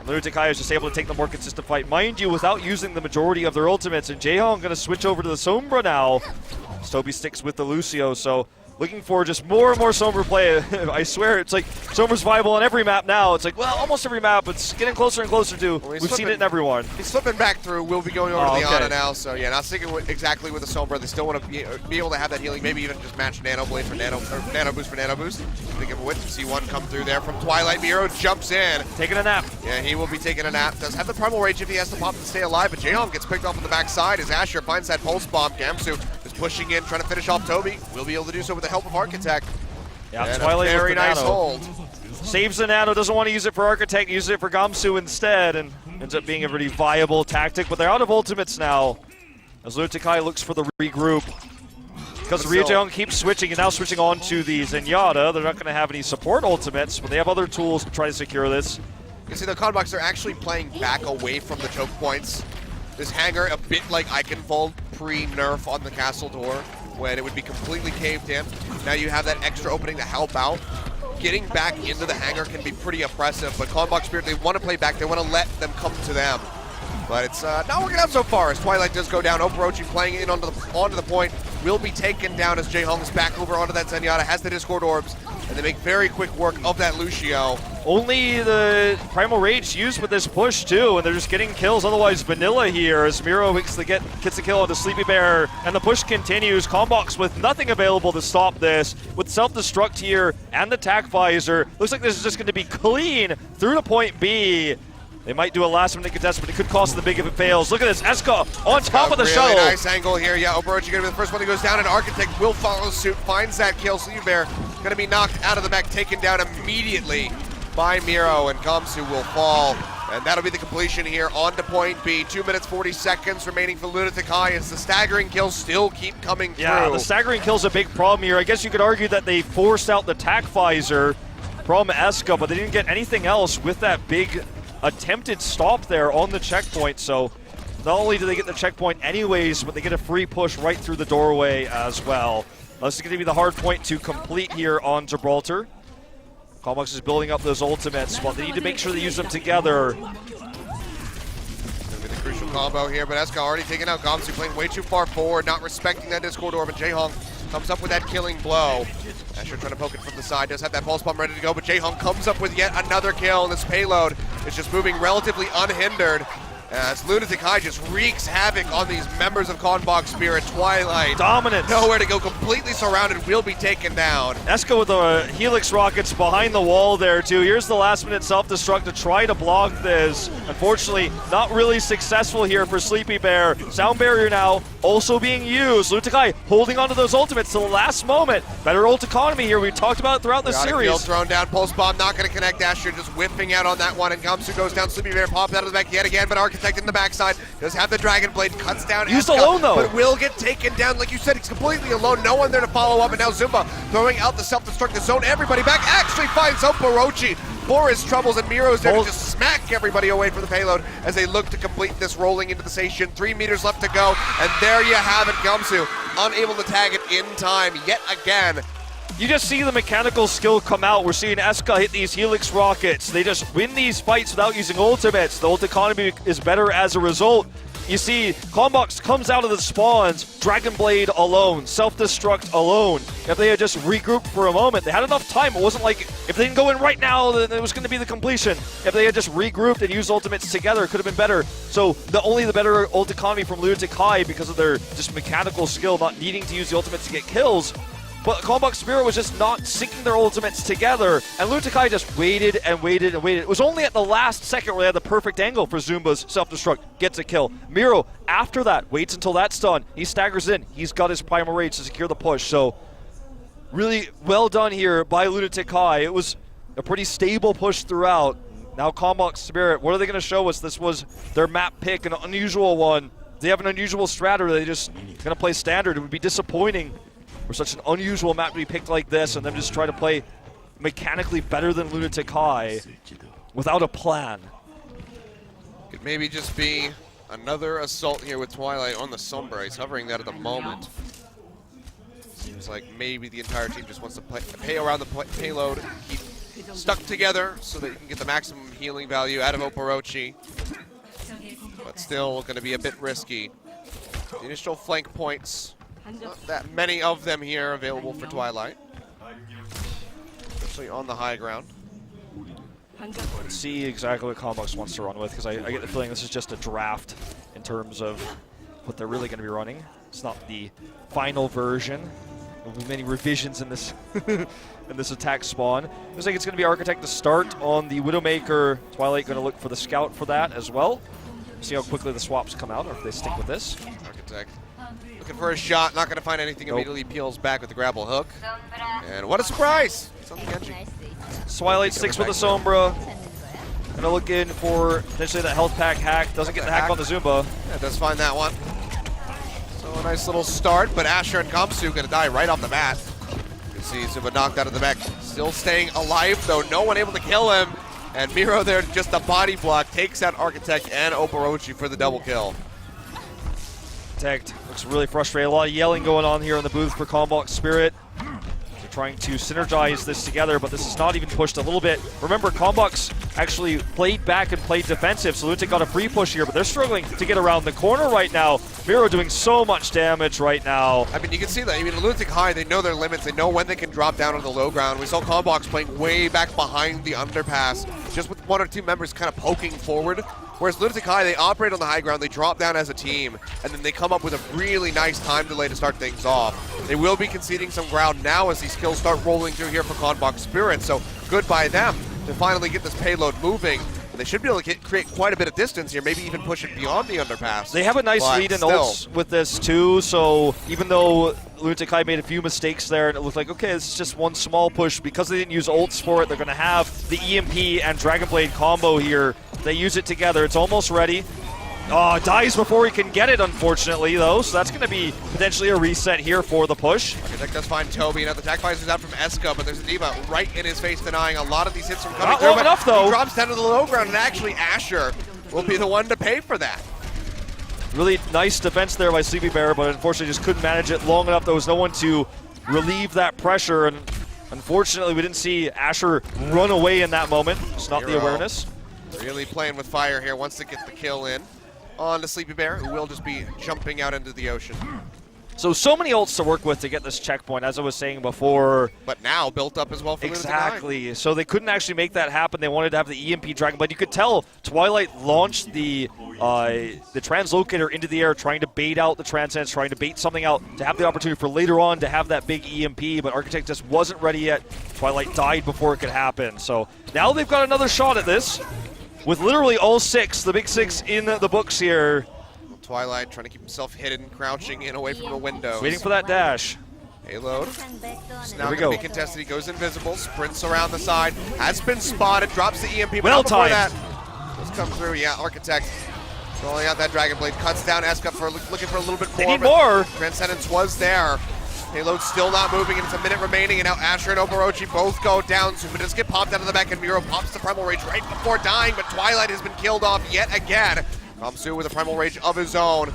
C: Lunatic-Hai is just able to take the more consistent fight, mind you, without using the majority of their ultimates. And Jaehong going to switch over to the Sombra now. Toby sticks with the Lucio, so looking for just more and more Sombra play. I swear, it's like Sombra's viable on every map now. It's like, well, almost every map. It's getting closer and closer to. We've seen it in everyone.
B: He's flipping back through. We'll be going over to the Ana now. So yeah, not sticking exactly with the Sombra. They still want to be able to have that healing. Maybe even just match Nano Blade for Nano Boost for Nano Boost. Think of a whip. See one come through there from Twilight. Miro jumps in.
C: Taking a nap.
B: Yeah, he will be taking a nap. Does have the Primal Rage if he has to pop to stay alive. But Jaehong gets picked off on the backside as Asher finds that Pulse Bomb. Gamsu is pushing in, trying to finish off Toby. Will be able to do so with the help of Architect.
C: Yeah,
B: and
C: Twilight
B: a very
C: with the
B: nice
C: nano.
B: hold.
C: Saves the nano, doesn't want to use it for Architect, uses it for Gamsu instead, and ends up being a pretty viable tactic. But they're out of ultimates now, as Lunatic-Hai looks for the regroup. Because Ryujang keeps switching, and now switching on to the Zenyatta. They're not going to have any support ultimates, but they have other tools to try to secure this.
B: You see the Conbox are actually playing back away from the choke points. This hangar a bit like Eichenwald pre-nerf on the castle door, when it would be completely caved in. Now you have that extra opening to help out. getting back into the hangar can be pretty oppressive, but Conbox Spirit, they want to play back, they want to let them come to them. But it's not working out so far as Twilight does go down. Overwatch playing in onto the point, will be taken down as Jaehong's back over onto that Zenyatta, has the Discord Orbs, and they make very quick work of that Lucio.
C: Only the Primal Rage used with this push too, and they're just getting kills. Otherwise, vanilla here as Miro gets the kill on the Sleepy Bear, and the push continues. Conbox with nothing available to stop this, with self-destruct here and the tac visor. Looks like this is just going to be clean through to point B. They might do a last-minute contest, but it could cost them big if it fails. Look at this, Eska on top of the
B: really
C: shuttle.
B: Nice angle here. Yeah, Overwatch going to be the first one that goes down, and Architect will follow suit, finds that kill. Sleepy Bear going to be knocked out of the back, taken down immediately by Miro, and Kamsu will fall. And that'll be the completion here on to point B. 2 minutes, 40 seconds remaining for Lunatic-Hai as the staggering kills still keep coming through.
C: Yeah, the staggering kill's a big problem here. I guess you could argue that they forced out the tac visor from Eska, but they didn't get anything else with that big attempted stop there on the checkpoint. So not only do they get the checkpoint anyways, but they get a free push right through the doorway as well. This is going to be the hard point to complete here on Gibraltar. Conbox is building up those ultimates, but they need to make sure they use them together.
B: Gonna be the crucial combo here, but Eska already taken out. Kamsu playing way too far forward, not respecting that Discord Orb, and Jaehong comes up with that killing blow. Asher trying to poke it from the side, does have that pulse bomb ready to go, but Jaehong comes up with yet another kill, and this payload is just moving relatively unhindered as Lunatic-Hai just wreaks havoc on these members of Conbox Spirit. Twilight,
C: Dominance.
B: nowhere to go, completely surrounded, will be taken down.
C: Eska with the Helix rockets behind the wall there too. Here's the last minute self-destruct to try to block this. Unfortunately, not really successful here for Sleepy Bear. Sound barrier now also being used. Lunatic-Hai holding onto those ultimates to the last moment. Better ult economy here. We've talked about it throughout the series.
B: Field thrown down, pulse bomb not going to connect. Asher just whiffing out on that one, and Kamsu goes down. Sleepy Bear popped out of the back yet again, but Architect in the backside does have the Dragon Blade, cuts down
C: Used
B: Eska,
C: alone though,
B: but will get taken down. Like you said, he's completely alone, no one there to follow up, and now Zumba throwing out the self-destruct to zone everybody back, actually finds out Barochi for his troubles, and Miro's there to just smack everybody away from the payload as they look to complete this rolling into the station. 3 meters left to go, and there you have it. Kamsu unable to tag it in time yet again.
C: you just see the mechanical skill come out. We're seeing Eska hit these Helix rockets. They just win these fights without using ultimates. The ult economy is better as a result. You see, Conbox comes out of the spawns, Dragon Blade alone, self-destruct alone. If they had just regrouped for a moment, they had enough time. It wasn't like, if they didn't go in right now, then it was going to be the completion. If they had just regrouped and used ultimates together, it could have been better. So, only the better ult economy from Lunatic-Hai because of their just mechanical skill, not needing to use the ultimates to get kills. But Conbox Spirit was just not syncing their ultimates together, and Lunatic-Hai just waited and waited and waited. It was only at the last second where they had the perfect angle for Zumba's self-destruct, gets a kill. Miro, after that, waits until that's done. He staggers in. He's got his Primal Rage to secure the push. So, really well done here by Lunatic-Hai. It was a pretty stable push throughout. Now Conbox Spirit, what are they going to show us? This was their map pick, an unusual one. They have an unusual strat, or are they just going to play standard? It would be disappointing for such an unusual map to be picked like this and them just try to play mechanically better than Lunatic-Hai without a plan.
B: Could maybe just be another assault here with Twilight on the Sombra. He's hovering that at the moment. Seems like maybe the entire team just wants to pay around the payload, keep stuck together so that you can get the maximum healing value out of Oporochi. But still going to be a bit risky. The initial flank points, not that many of them here available for Twilight, especially on the high ground.
C: Let's see exactly what Conbox wants to run with, because I get the feeling this is just a draft in terms of what they're really going to be running. It's not the final version. There'll be many revisions in this in this attack spawn. Looks like it's going to be Architect to start on the Widowmaker. Twilight going to look for the Scout for that as well. See how quickly the swaps come out, or if they stick with this.
B: Architect looking for a shot, not going to find anything. Nope. Immediately peels back with the grapple hook. And what a surprise! It's on the Genji.
C: Twilight sticks with the Sombra. Gonna look in for potentially that health pack hack. Doesn't get the hack on the Zumba.
B: Yeah, does find that one. So a nice little start, but Asher and Kamsu gonna die right off the bat. You can see Zumba knocked out of the back. Still staying alive though, no one able to kill him. And Miro there, just a body block, takes out Architect and Oporochi for the double kill.
C: Architect looks really frustrated. A lot of yelling going on here in the booth for Conbox Spirit. They're trying to synergize this together, but this is not even pushed a little bit. Remember, Conbox actually played back and played defensive, so Lunatic got a free push here, but they're struggling to get around the corner right now. Miro doing so much damage right now.
B: I mean, you can see that. I mean, Lunatic-Hai, they know their limits. They know when they can drop down on the low ground. We saw Conbox playing way back behind the underpass, just with one or two members kind of poking forward. Whereas Lunatic-Hai, they operate on the high ground, they drop down as a team, and then they come up with a really nice time delay to start things off. They will be conceding some ground now as these kills start rolling through here for Conbox Spirit, so good by them to finally get this payload moving. And they should be able to create quite a bit of distance here, maybe even push it beyond the underpass.
C: They have a nice lead in ults with this too, so even though Lunatic-Hai made a few mistakes there and it looked like, okay, this is just one small push, because they didn't use ults for it, they're going to have the EMP and Dragon Blade combo here. They use it together. It's almost ready. Dies before he can get it, unfortunately, though, so that's going to be potentially a reset here for the push.
B: Architect does find Toby. Now the attack visor's out from Eska, but there's a D.Va right in his face denying a lot of these hits from coming
C: Not
B: through.
C: long enough, though.
B: He drops down to the low ground, and actually Asher will be the one to pay for that.
C: Really nice defense there by Sleepy Bear, but unfortunately just couldn't manage it long enough. There was no one to relieve that pressure, and unfortunately we didn't see Asher run away in that moment. It's not the awareness.
B: Really playing with fire here, wants to get the kill in on the Sleepy Bear, who will just be jumping out into the ocean.
C: So many ults to work with to get this checkpoint, as I was saying before.
B: But now built up as well for
C: Exactly. So they couldn't actually make that happen. They wanted to have the EMP Dragon Blade. You could tell Twilight launched the translocator into the air, trying to bait out the Transcendence, trying to bait something out to have the opportunity for later on to have that big EMP, but Architect just wasn't ready yet. Twilight died before it could happen. So now they've got another shot at this, with literally all six, the big six in the books here.
B: Twilight trying to keep himself hidden, crouching in away from the window.
C: Waiting for that dash.
B: Payload. It's now going to be contested. He goes invisible, sprints around the side, has been spotted, drops the EMP.
C: Well timed.
B: That does come through. Yeah, Architect rolling out that Dragon Blade, cuts down Eska for looking for a little bit more.
C: They need more.
B: Transcendence was there. Payload still not moving, and it's a minute remaining, and now Asher and Oborochi both go down. Zuma does get popped out of the back, and Miro pops the Primal Rage right before dying, but Twilight has been killed off yet again. Kongdoo with a Primal Rage of his own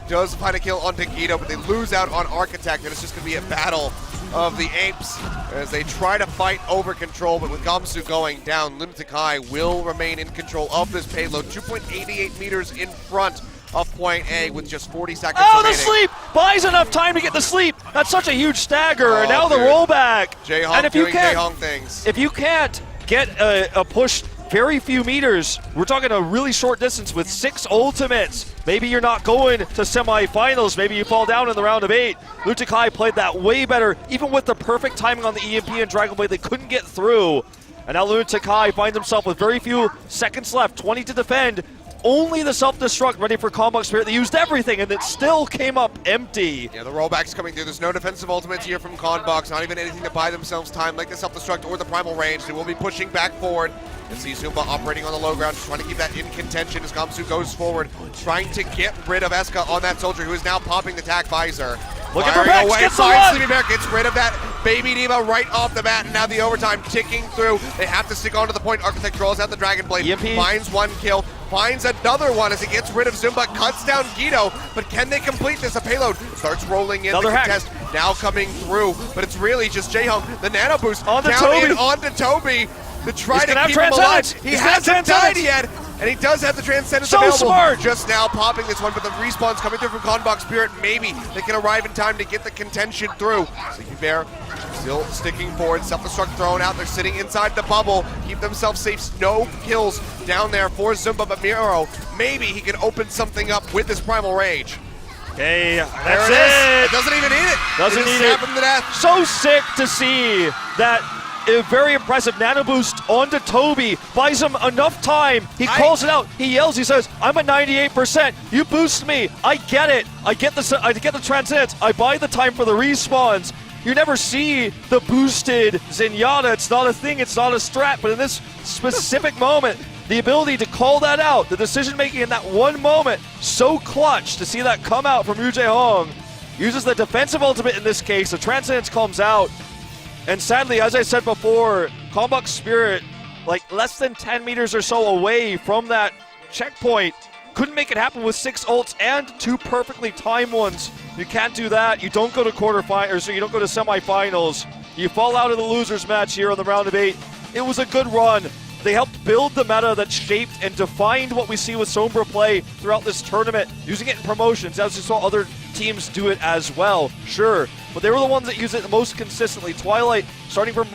B: does find a kill on Guido, but they lose out on Architect, and it's just going to be a battle of the apes as they try to fight over control, but with Kongdoo going down, Lunatic-Hai will remain in control of this payload, 2.88 meters in front of point A with just 40 seconds remaining.
C: The sleep! Buys enough time to get the sleep! That's such a huge stagger, and now the rollback.
B: J-Hong doing J-Hong things.
C: If you can't get a push very few meters, we're talking a really short distance with 6 ultimates. Maybe you're not going to semifinals, maybe you fall down in the round of 8. Lunatic-Hai played that way better, even with the perfect timing on the EMP and Dragon Blade, they couldn't get through. And now Lunatic-Hai finds himself with very few seconds left, 20 to defend. Only the self-destruct ready for Conbox Spirit. They used everything, and it still came up empty.
B: Yeah, the rollback's coming through. There's no defensive ultimates here from Conbox, not even anything to buy themselves time, like the self-destruct or the Primal Range. They will be pushing back forward. And see Zumba operating on the low ground, trying to keep that in contention as Kongdoo goes forward, trying to get rid of Eska on that soldier, who is now popping the tack visor.
C: Looking for Rex, gets the one!
B: Sleepy Bear gets rid of that baby D.Va right off the bat, and now the overtime ticking through. They have to stick onto the point. Architect draws out the Dragon Blade, finds one kill, finds another one as he gets rid of Zumba, cuts down Guido, but can they complete this? A payload starts rolling in.
C: Another
B: the contest now coming through, but it's really just J-Hung, the nano boost
C: onto
B: down
C: Toby.
B: In onto Toby to try to keep him alive. He
C: He's
B: hasn't died yet, and he does have the Transcendence available.
C: Smart.
B: Just now popping this one, but the respawn's coming through from Conbox Spirit. Maybe they can arrive in time to get the contention through. Sleepy Bear still sticking forward. Self-destruct thrown out. They're sitting inside the bubble. Keep themselves safe. No kills down there for Zumba, but Miro, maybe he can open something up with his Primal Rage.
C: Okay,
B: that's it. It doesn't even need it.
C: Doesn't need it.
B: Him to death.
C: So sick to see that. A very impressive nano boost onto Toby, buys him enough time. He calls it out. He yells. He says, "I'm at 98%. You boost me. I get it. I get the Transcendence. I buy the time for the respawns." You never see the boosted Zenyatta. It's not a thing. It's not a strat. But in this specific moment, the ability to call that out, the decision making in that one moment, so clutch to see that come out from Yu Jae-hong. Uses the defensive ultimate in this case. The Transcendence comes out. And sadly, as I said before, Conbox Spirit, like less than 10 meters or so away from that checkpoint, couldn't make it happen with 6 ults and 2 perfectly timed ones. You can't do that. You don't go to quarterfinals, so you don't go to semifinals. You fall out of the losers match here on the round of 8. It was a good run. They helped build the meta that shaped and defined what we see with Sombra play throughout this tournament, using it in promotions, as we saw other teams do it as well, sure. But they were the ones that use it the most consistently. Twilight, starting from